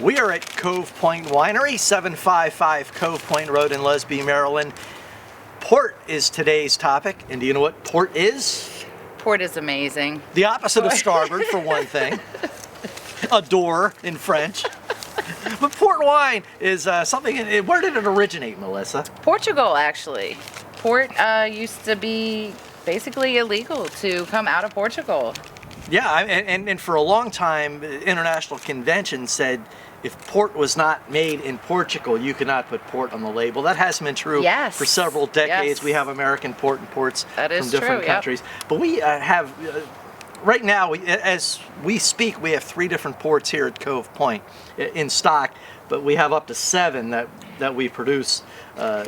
We are at Cove Point Winery, 755 Cove Point Road in Lusby, Maryland. Port is today's topic, and do you know what port is? Port is amazing. The opposite of starboard, for one thing. A door in French. But port wine is something, where did it originate, Melissa? Portugal, actually. Port used to be basically illegal to come out of Portugal. Yeah, and for a long time, international convention said if port was not made in Portugal, you could not put port on the label. That hasn't been true for several decades. Yes. We have American port and ports that is from different true, countries. Yep. But we have, right now, as we speak, we have 3 different ports here at Cove Point in stock, but we have up to 7 that we produce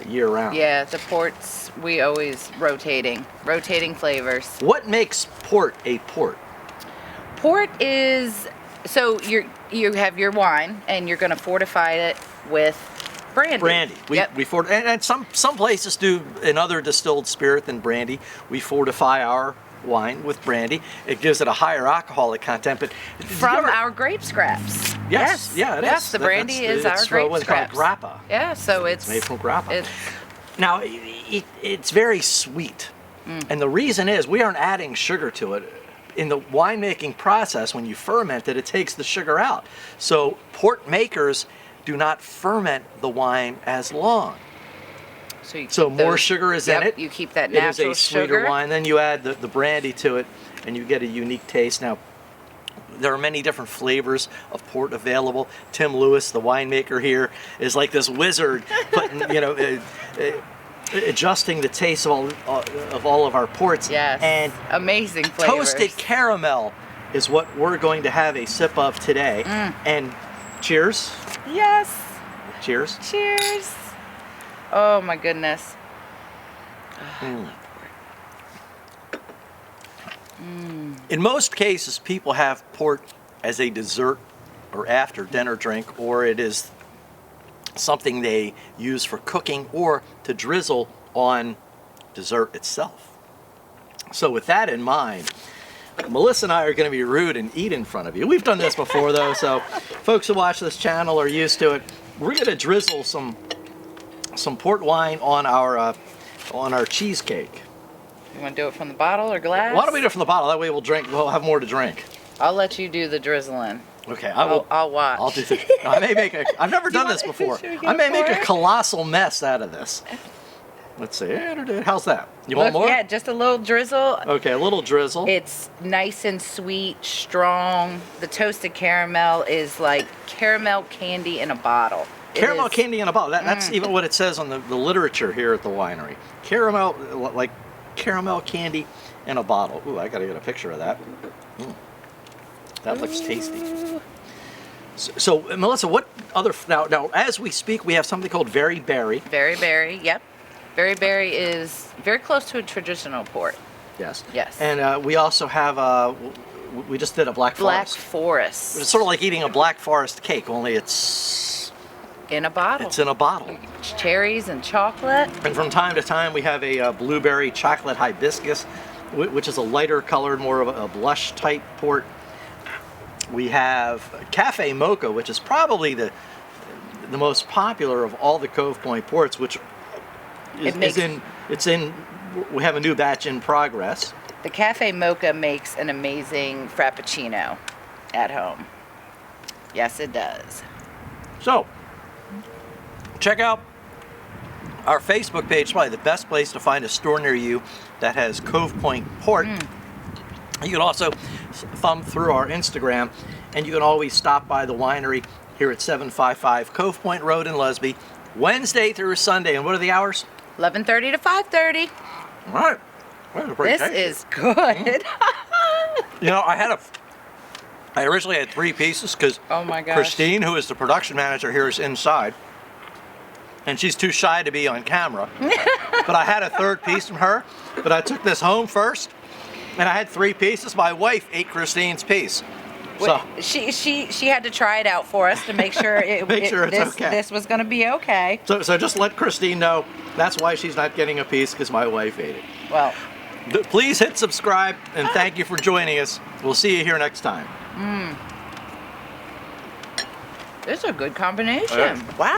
year round. Yeah, the ports, we always rotating flavors. What makes port a port? Port is, so you have your wine and you're going to fortify it with brandy. Brandy. And some places do another distilled spirit than brandy. We fortify our wine with brandy. It gives it a higher alcoholic content, but from our grape scraps. Yes, yeah, it is. The brandy is our grape scraps. Grappa. Yeah, so it's made from grappa. Now, it's very sweet, and the reason is we aren't adding sugar to it. In the winemaking process, when you ferment it, it takes the sugar out. So port makers do not ferment the wine as long. So more sugar is in it. You keep that natural sugar. It is a sweeter wine. Then you add the brandy to it, and you get a unique taste. Now, there are many different flavors of port available. Tim Lewis, the winemaker here, is like this wizard, putting, adjusting the taste of all of our ports. Yes, and amazing flavors. Toasted caramel is what we're going to have a sip of today. And cheers. Yes. Cheers. Cheers. Oh my goodness. In most cases, people have port as a dessert or after dinner drink, or it is something they use for cooking or to drizzle on dessert itself. So with that in mind, Melissa and I are going to be rude and eat in front of you. We've done this before though, so folks who watch this channel are used to it. We're going to drizzle some port wine on our cheesecake. You want to do it from the bottle or glass? Why don't we do it from the bottle? That way we'll have more to drink. I'll let you do the drizzling. Okay, I'll watch. I'll do I've never done this before. I may make a colossal mess out of this. Let's see. How's that? You want more? Yeah, just a little drizzle. Okay, a little drizzle. It's nice and sweet, strong. The toasted caramel is like caramel candy in a bottle. Caramel candy in a bottle. That's even what it says on the literature here at the winery. Caramel, like caramel candy in a bottle. Ooh, I gotta get a picture of that. That looks tasty. So Melissa, what other now as we speak, we have something called Very Berry. Very Berry, yep. Very Berry is very close to a traditional port. Yes. Yes. And we also have we just did a Black Forest. Black Forest. It's sort of like eating a Black Forest cake, only it's in a bottle. It's in a bottle. Cherries and chocolate. And from time to time, we have a blueberry chocolate hibiscus, which is a lighter colored, more of a blush type port. We have Cafe Mocha, which is probably the most popular of all the Cove Point ports, which we have a new batch in progress. The Cafe Mocha makes an amazing Frappuccino at home. Yes, it does. So, check out our Facebook page, probably the best place to find a store near you that has Cove Point Port. You can also thumb through our Instagram, and you can always stop by the winery here at 755 Cove Point Road in Lusby, Wednesday through Sunday. And what are the hours? 11:30 to 5:30. All right. Well, this is good. I originally had 3 pieces because Christine, who is the production manager here, is inside. And she's too shy to be on camera. But I had a 3rd piece from her, but I took this home first. And I had 3 pieces. My wife ate Christine's piece. So she had to try it out for us to make sure this was going to be okay. So just let Christine know that's why she's not getting a piece, because my wife ate it. Well, please hit subscribe, and thank you for joining us. We'll see you here next time. This is a good combination. Wow.